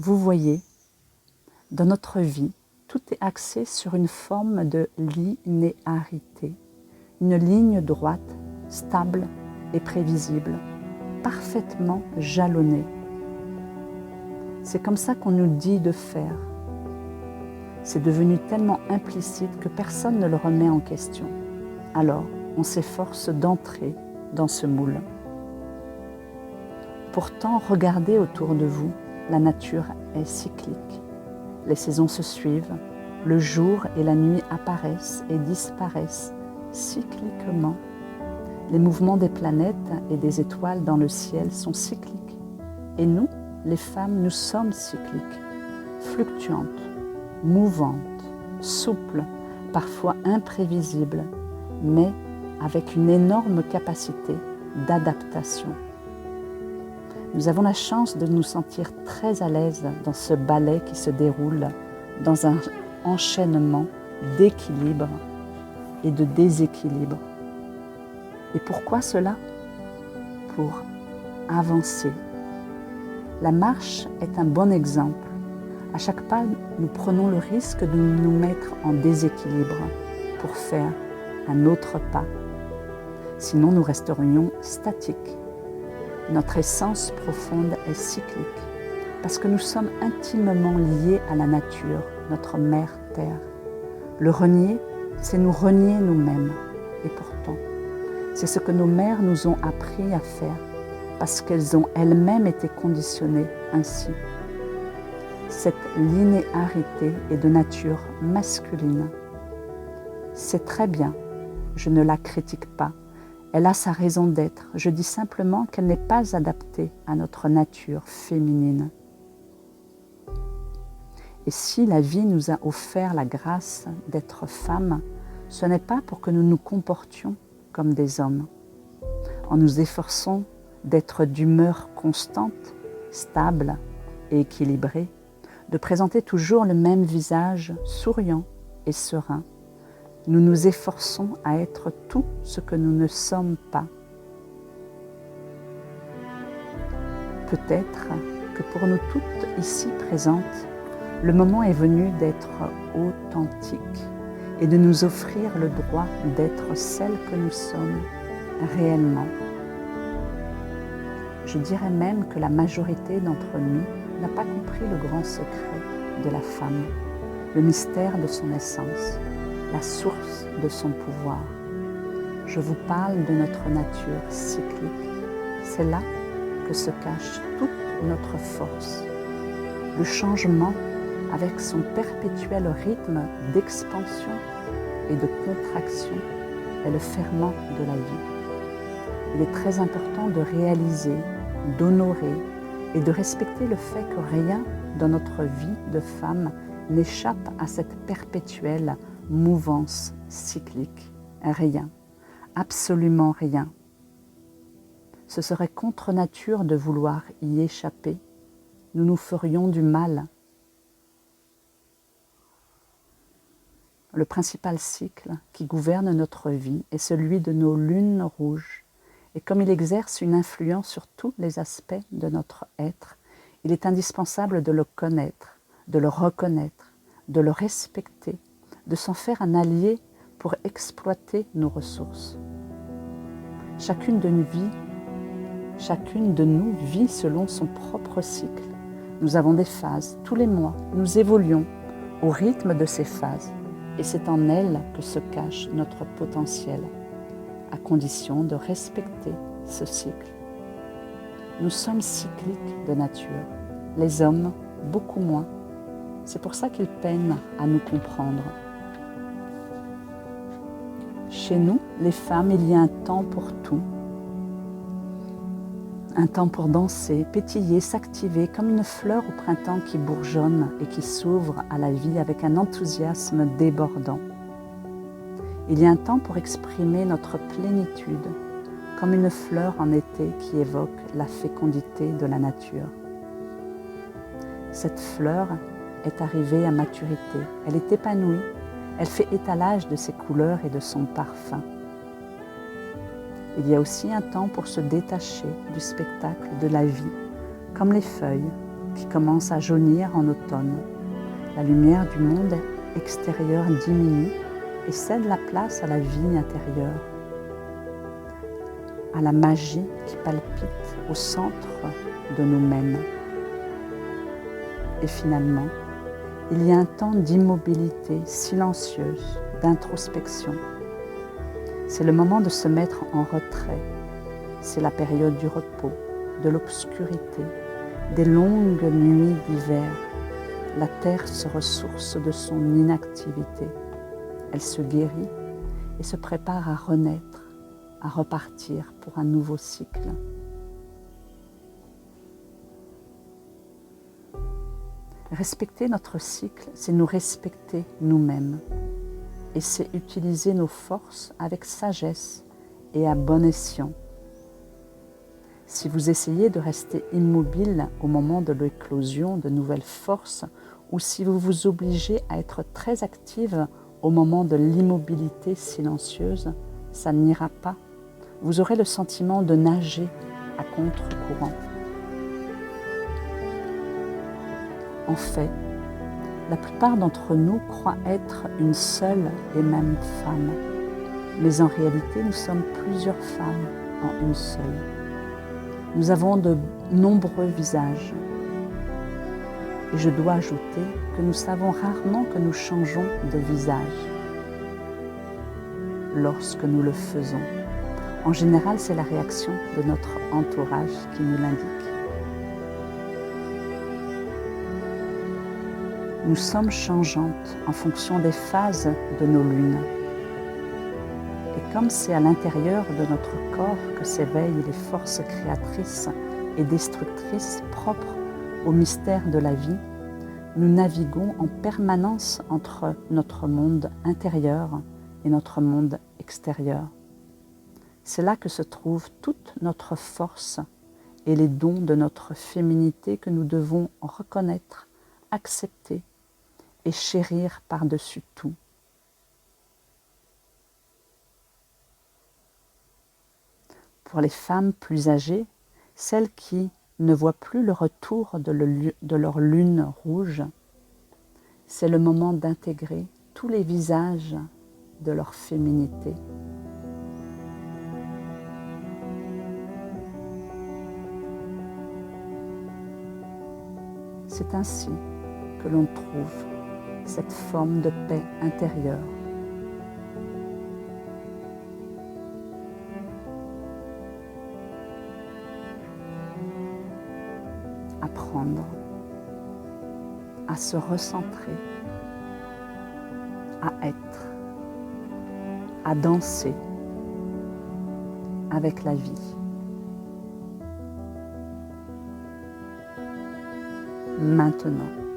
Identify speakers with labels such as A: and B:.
A: Vous voyez, dans notre vie, tout est axé sur une forme de linéarité, une ligne droite, stable et prévisible, parfaitement jalonnée. C'est comme ça qu'on nous dit de faire. C'est devenu tellement implicite que personne ne le remet en question. Alors, on s'efforce d'entrer dans ce moule. Pourtant, regardez autour de vous, la nature est cyclique. Les saisons se suivent, le jour et la nuit apparaissent et disparaissent cycliquement. Les mouvements des planètes et des étoiles dans le ciel sont cycliques. Et nous, les femmes, nous sommes cycliques, fluctuantes, mouvantes, souples, parfois imprévisibles, mais avec une énorme capacité d'adaptation. Nous avons la chance de nous sentir très à l'aise dans ce ballet qui se déroule dans un enchaînement d'équilibre et de déséquilibre. Et pourquoi cela? Pour avancer. La marche est un bon exemple. À chaque pas, nous prenons le risque de nous mettre en déséquilibre pour faire un autre pas. Sinon, nous resterions statiques. Notre essence profonde est cyclique parce que nous sommes intimement liés à la nature, notre mère terre. Le renier, c'est nous renier nous-mêmes. Et pourtant, c'est ce que nos mères nous ont appris à faire parce qu'elles ont elles-mêmes été conditionnées ainsi. Cette linéarité est de nature masculine. C'est très bien, je ne la critique pas. Elle a sa raison d'être. Je dis simplement qu'elle n'est pas adaptée à notre nature féminine. Et si la vie nous a offert la grâce d'être femmes, ce n'est pas pour que nous nous comportions comme des hommes, en nous efforçant d'être d'humeur constante, stable et équilibrée, de présenter toujours le même visage souriant et serein. Nous nous efforçons à être tout ce que nous ne sommes pas. Peut-être que pour nous toutes ici présentes, le moment est venu d'être authentiques et de nous offrir le droit d'être celles que nous sommes réellement. Je dirais même que la majorité d'entre nous n'a pas compris le grand secret de la femme, le mystère de son essence, la source de son pouvoir. Je vous parle de notre nature cyclique. C'est là que se cache toute notre force. Le changement avec son perpétuel rythme d'expansion et de contraction est le ferment de la vie. Il est très important de réaliser, d'honorer et de respecter le fait que rien dans notre vie de femme n'échappe à cette perpétuelle mouvance cyclique. Rien, absolument rien. Ce serait contre nature de vouloir y échapper. Nous nous ferions du mal. Le principal cycle qui gouverne notre vie est celui de nos lunes rouges. Et comme il exerce une influence sur tous les aspects de notre être, il est indispensable de le connaître, de le reconnaître, de le respecter, de s'en faire un allié pour exploiter nos ressources. Chacune de nous vit selon son propre cycle. Nous avons des phases, tous les mois, nous évoluons au rythme de ces phases et c'est en elles que se cache notre potentiel, à condition de respecter ce cycle. Nous sommes cycliques de nature, les hommes beaucoup moins. C'est pour ça qu'ils peinent à nous comprendre. Chez nous, les femmes, il y a un temps pour tout. Un temps pour danser, pétiller, s'activer comme une fleur au printemps qui bourgeonne et qui s'ouvre à la vie avec un enthousiasme débordant. Il y a un temps pour exprimer notre plénitude, comme une fleur en été qui évoque la fécondité de la nature. Cette fleur est arrivée à maturité, elle est épanouie, elle fait étalage de ses couleurs et de son parfum. Il y a aussi un temps pour se détacher du spectacle de la vie, comme les feuilles, qui commence à jaunir en automne. La lumière du monde extérieur diminue et cède la place à la vie intérieure, à la magie qui palpite au centre de nous-mêmes. Et finalement, il y a un temps d'immobilité silencieuse, d'introspection. C'est le moment de se mettre en retrait. C'est la période du repos, de l'obscurité, des longues nuits d'hiver. La terre se ressource de son inactivité. Elle se guérit et se prépare à renaître, à repartir pour un nouveau cycle. Respecter notre cycle, c'est nous respecter nous-mêmes et c'est utiliser nos forces avec sagesse et à bon escient. Si vous essayez de rester immobile au moment de l'éclosion de nouvelles forces ou si vous vous obligez à être très active au moment de l'immobilité silencieuse, ça n'ira pas. Vous aurez le sentiment de nager à contre-courant. En fait, la plupart d'entre nous croient être une seule et même femme. Mais en réalité, nous sommes plusieurs femmes en une seule. Nous avons de nombreux visages. Et je dois ajouter que nous savons rarement que nous changeons de visage lorsque nous le faisons. En général, c'est la réaction de notre entourage qui nous l'indique. Nous sommes changeantes en fonction des phases de nos lunes. Et comme c'est à l'intérieur de notre corps que s'éveillent les forces créatrices et destructrices propres au mystère de la vie, nous naviguons en permanence entre notre monde intérieur et notre monde extérieur. C'est là que se trouve toute notre force et les dons de notre féminité que nous devons reconnaître, accepter et chérir par-dessus tout. Pour les femmes plus âgées, celles qui ne voient plus le retour de leur lune rouge, c'est le moment d'intégrer tous les visages de leur féminité. C'est ainsi que l'on trouve cette forme de paix intérieure. Apprendre à se recentrer, à être, à danser avec la vie. Maintenant.